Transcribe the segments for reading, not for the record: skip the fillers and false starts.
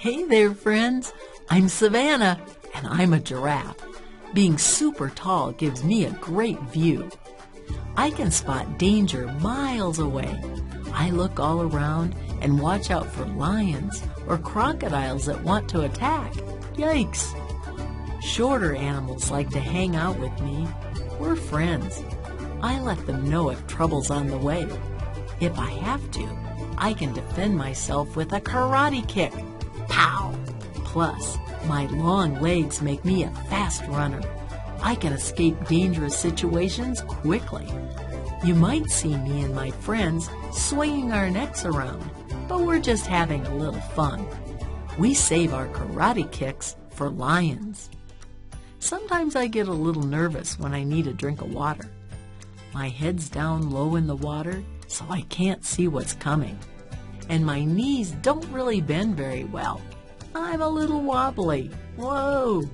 Hey there, friends. I'm Savannah, and I'm a giraffe. Being super tall gives me a great view. I can spot danger miles away. I look all around and watch out for lions or crocodiles that want to attack. Yikes! Shorter animals like to hang out with me. We're friends. I let them know if trouble's on the way. If I have to, I can defend myself with a karate kick. Pow! Plus, my long legs make me a fast runner. I can escape dangerous situations quickly. You might see me and my friends swinging our necks around, but we're just having a little fun. We save our karate kicks for lions. Sometimes I get a little nervous when I need a drink of water. My head's down low in the water, so I can't see what's coming. And my knees don't really bend very well. I'm a little wobbly. Whoa!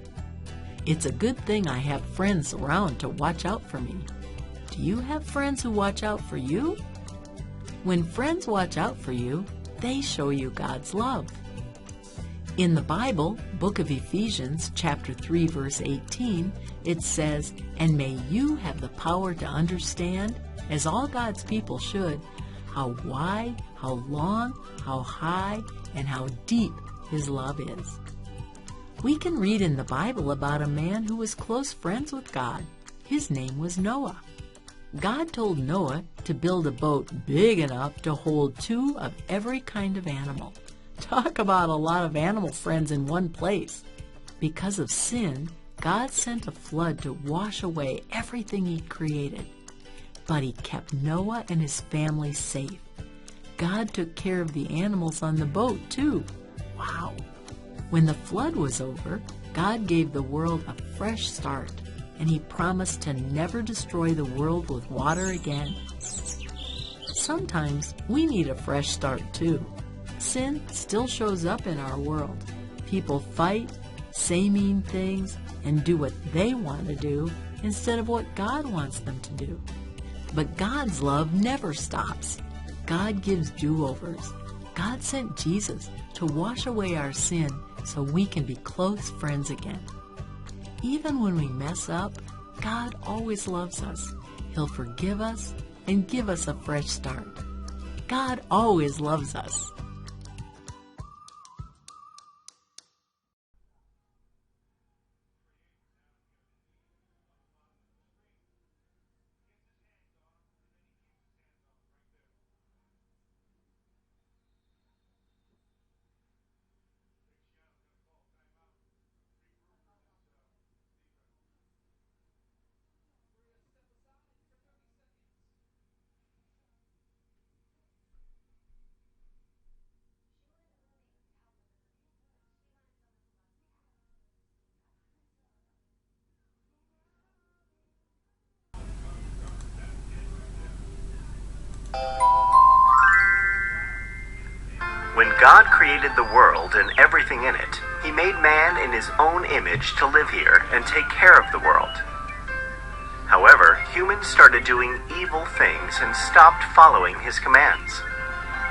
It's a good thing I have friends around to watch out for me. Do you have friends who watch out for you? When friends watch out for you, they show you God's love. In the Bible, book of Ephesians, chapter 3, verse 18, it says, "And may you have the power to understand, as all God's people should, how wide, how long, how high, and how deep His love is." We can read in the Bible about a man who was close friends with God. His name was Noah. God told Noah to build a boat big enough to hold 2 of every kind of animal. Talk about a lot of animal friends in one place. Because of sin, God sent a flood to wash away everything He'd created. But He kept Noah and his family safe. God took care of the animals on the boat, too. Wow! When the flood was over, God gave the world a fresh start, and He promised to never destroy the world with water again. Sometimes we need a fresh start, too. Sin still shows up in our world. People fight, say mean things, and do what they want to do instead of what God wants them to do. But God's love never stops. God gives do-overs. God sent Jesus to wash away our sin so we can be close friends again. Even when we mess up, God always loves us. He'll forgive us and give us a fresh start. God always loves us. When God created the world and everything in it, He made man in His own image to live here and take care of the world. However, humans started doing evil things and stopped following His commands.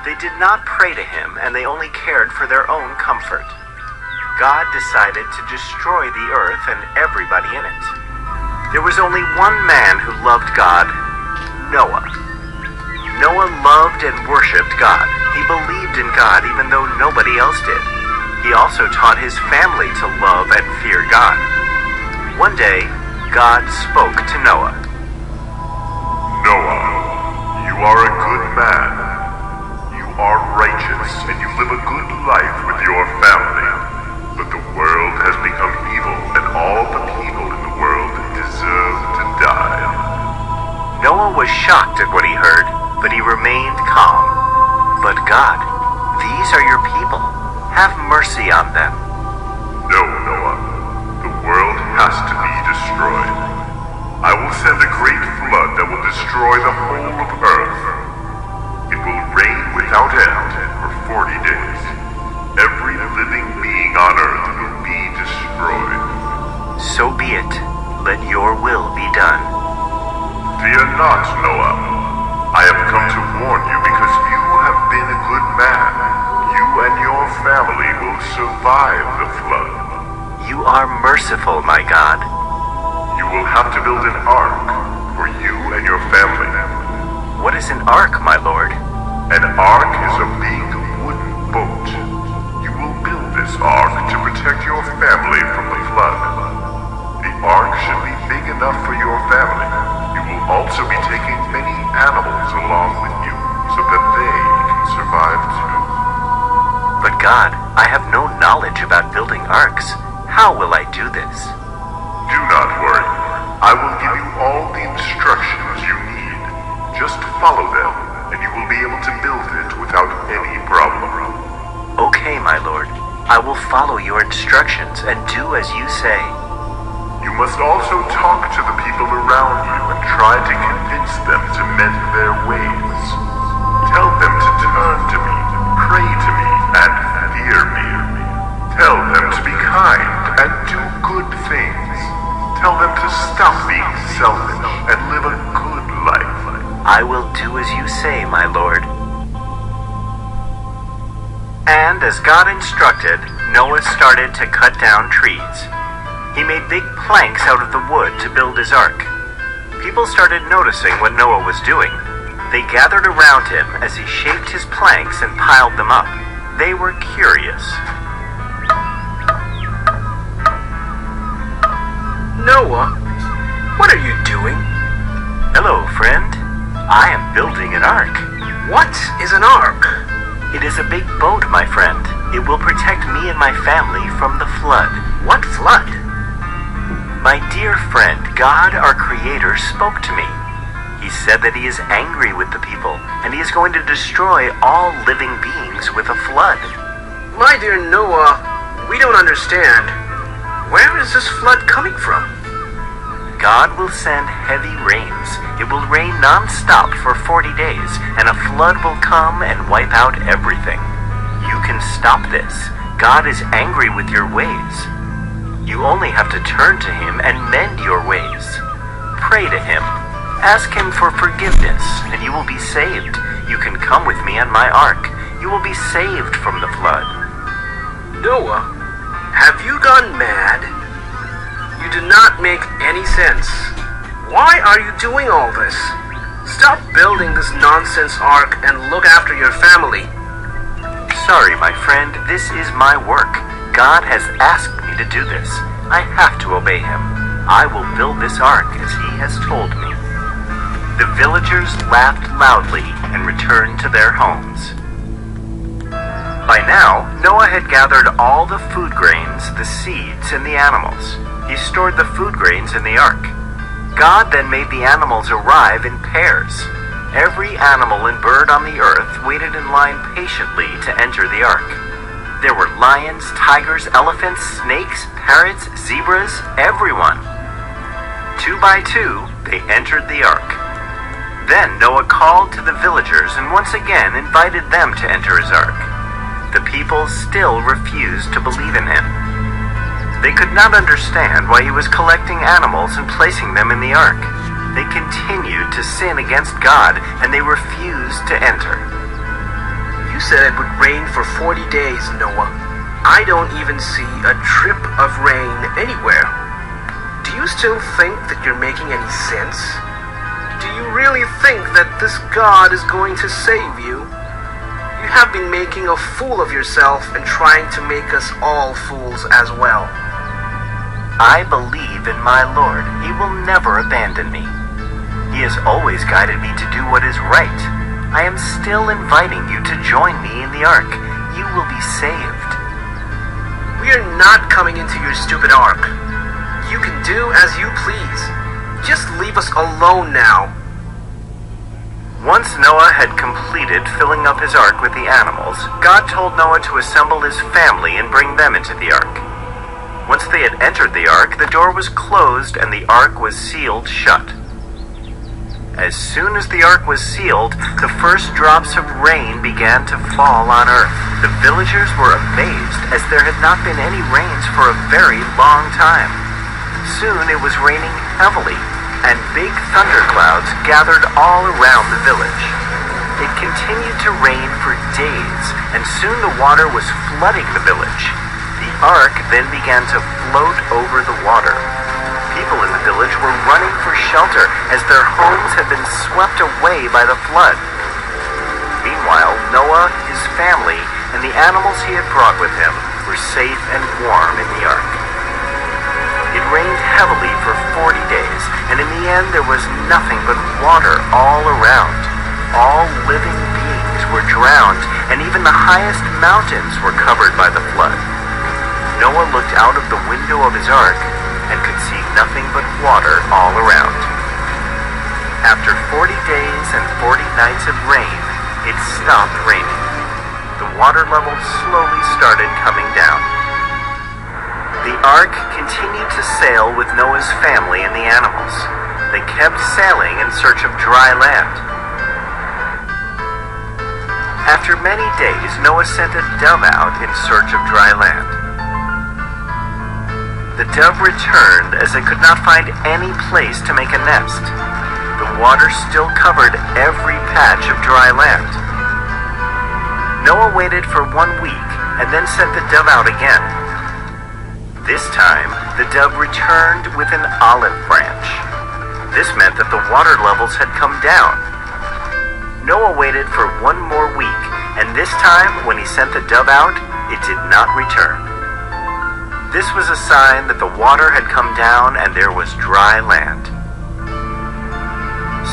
They did not pray to Him, and they only cared for their own comfort. God decided to destroy the earth and everybody in it. There was only one man who loved God, Noah. Noah loved and worshipped God. He believed in God even though nobody else did. He also taught his family to love and fear God. One day, God spoke to Noah. "Noah, you are a good man. You are righteous and you live a good life with your family. But the world has become evil and all the people in the world deserve to die." Noah was shocked at what he heard, but he remained calm. "But God, these are your people. Have mercy on them." "No, Noah. The world has to be destroyed. I will send a great flood that will destroy the whole of earth. It will rain without end for 40 days. Every living being on earth will be destroyed." "So be it. Let your will be done." "Fear not, Noah. I have come to warn you because you have been a good man. You you and your family will survive the flood. You are merciful, my God. You will have to build an ark for you and your family. What is an ark, my Lord? An ark is a big wooden boat. You will build this ark to protect your family from the flood. The ark should be big enough for your family. You will also be taking many animals along with you so that they can survive too. But God, I have no knowledge about building arks. How will I do this? Do not worry. I will give you all the instructions you need. Just follow them, and you will be able to build it without any problem. Okay, my Lord. I will follow your instructions and do as you say. You must also talk to the people around you and try to convince them to mend their ways. Tell them to turn to me, pray to me, and fear me. Tell them to be kind and do good things. Tell them to stop being selfish and live a good life. I will do as you say, my Lord. And as God instructed, Noah started to cut down trees. He made big planks out of the wood to build his ark. People started noticing what Noah was doing. They gathered around him as he shaped his planks and piled them up. They were curious. Noah, what are you doing? Hello, friend. I am building an ark. What is an ark? It is a big boat, my friend. It will protect me and my family from the flood. What flood? My dear friend, God, our Creator, spoke to me. He said that He is angry with the people, and He is going to destroy all living beings with a flood. My dear Noah, we don't understand. Where is this flood coming from? God will send heavy rains. It will rain non-stop for 40 days, and a flood will come and wipe out everything. You can stop this. God is angry with your ways. You only have to turn to Him and mend your ways. Pray to Him. Ask Him for forgiveness, and you will be saved. You can come with me on my ark. You will be saved from the flood. Noah, have you gone mad? You do not make any sense. Why are you doing all this? Stop building this nonsense ark and look after your family. Sorry, my friend, this is my work. God has asked me to do this. I have to obey Him. I will build this ark as He has told me. The villagers laughed loudly and returned to their homes. By now, Noah had gathered all the food grains, the seeds, and the animals. He stored the food grains in the ark. God then made the animals arrive in pairs. Every animal and bird on the earth waited in line patiently to enter the ark. There were lions, tigers, elephants, snakes, parrots, zebras, everyone. 2 by 2, they entered the ark. Then Noah called to the villagers and once again invited them to enter his ark. The people still refused to believe in him. They could not understand why he was collecting animals and placing them in the ark. They continued to sin against God, and they refused to enter. You said it would rain for 40 days, Noah. I don't even see a drip of rain anywhere. Do you still think that you're making any sense? Do you really think that this God is going to save you? You have been making a fool of yourself and trying to make us all fools as well. I believe in my Lord. He will never abandon me. He has always guided me to do what is right. I am still inviting you to join me in the ark. You will be saved. We are not coming into your stupid ark. You can do as you please. Just leave us alone now. Once Noah had completed filling up his ark with the animals, God told Noah to assemble his family and bring them into the ark. Once they had entered the ark, the door was closed and the ark was sealed shut. As soon as the ark was sealed, the first drops of rain began to fall on earth. The villagers were amazed, as there had not been any rains for a very long time. Soon it was raining heavily, and big thunderclouds gathered all around the village. It continued to rain for days, and soon the water was flooding the village. The ark then began to float over the water. People in the village were running for shelter as their homes had been swept away by the flood. Meanwhile, Noah, his family, and the animals he had brought with him were safe and warm in the ark. It rained heavily for 40 days, and in the end there was nothing but water all around. All living beings were drowned, and even the highest mountains were covered by the flood. Noah looked out of the window of his ark and could see nothing but water all around. After 40 days and 40 nights of rain, it stopped raining. The water level slowly started coming down. The ark continued to sail with Noah's family and the animals. They kept sailing in search of dry land. After many days, Noah sent a dove out in search of dry land. The dove returned as it could not find any place to make a nest. The water still covered every patch of dry land. Noah waited for 1 week and then sent the dove out again. This time, the dove returned with an olive branch. This meant that the water levels had come down. Noah waited for 1 more week, and this time, when he sent the dove out, it did not return. This was a sign that the water had come down and there was dry land.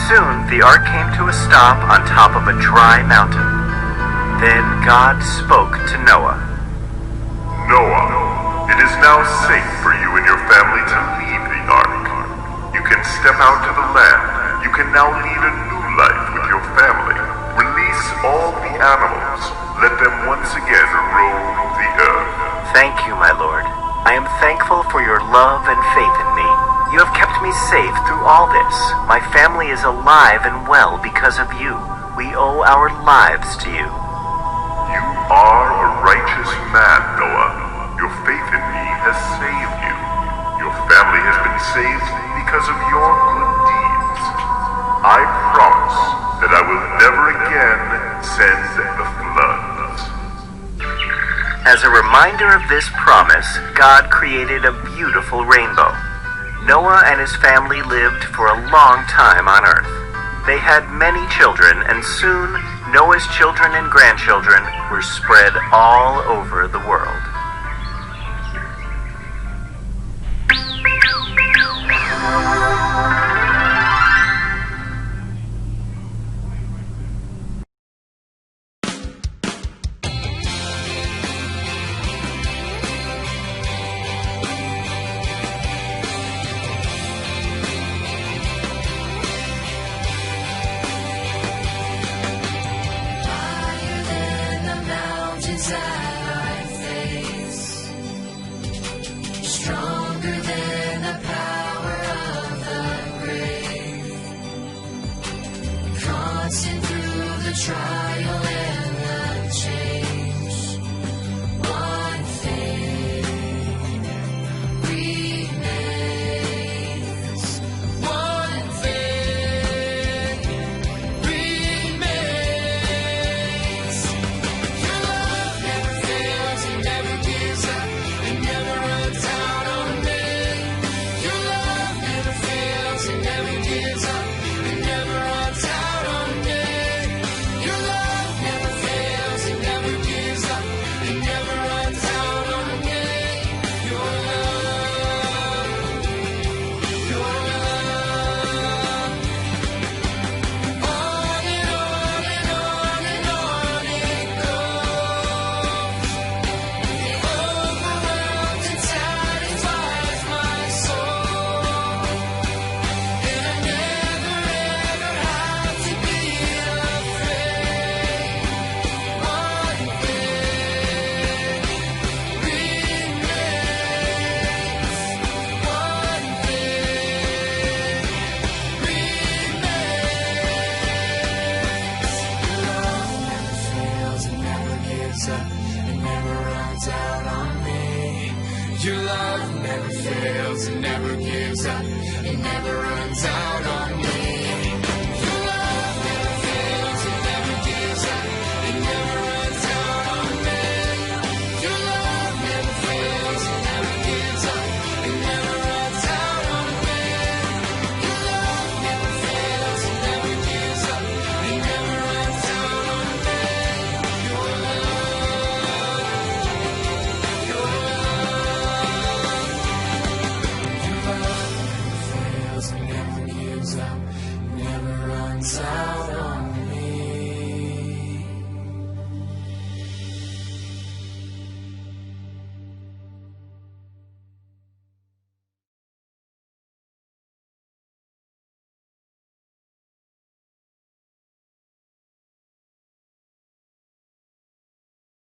Soon, the ark came to a stop on top of a dry mountain. Then God spoke to Noah. Noah, it is now safe for you and your family to leave the ark. You can step out to the land. You can now lead a new life with your family. Release all the animals. Let them once again roam the earth. Thank you, my Lord. I am thankful for your love and faith in me. You have kept me safe through all this. My family is alive and well because of you. We owe our lives to you. You are a righteous man, Noah. Your faith in me has saved you. Your family has been saved because of your good deeds. I promise that I will never again send the floods. As a reminder of this promise, God created a beautiful rainbow. Noah and his family lived for a long time on earth. They had many children, and soon Noah's children and grandchildren were spread all over the world. Trial and the change. One thing remains. One thing remains. Your love never fails, it never gives up, it never runs out on me. Your love never fails, it never gives up, it never runs out on me. Your love never fails, it never gives up, it never runs out on me. Your love, your love. On and on and on and on it goes. It overwhelms and satisfies my soul. And I never ever have to be afraid. One thing remains. One thing remains. Your love never fails, it never gives up, it never runs out on me. Your love never fails, it never gives up, it never runs out on me.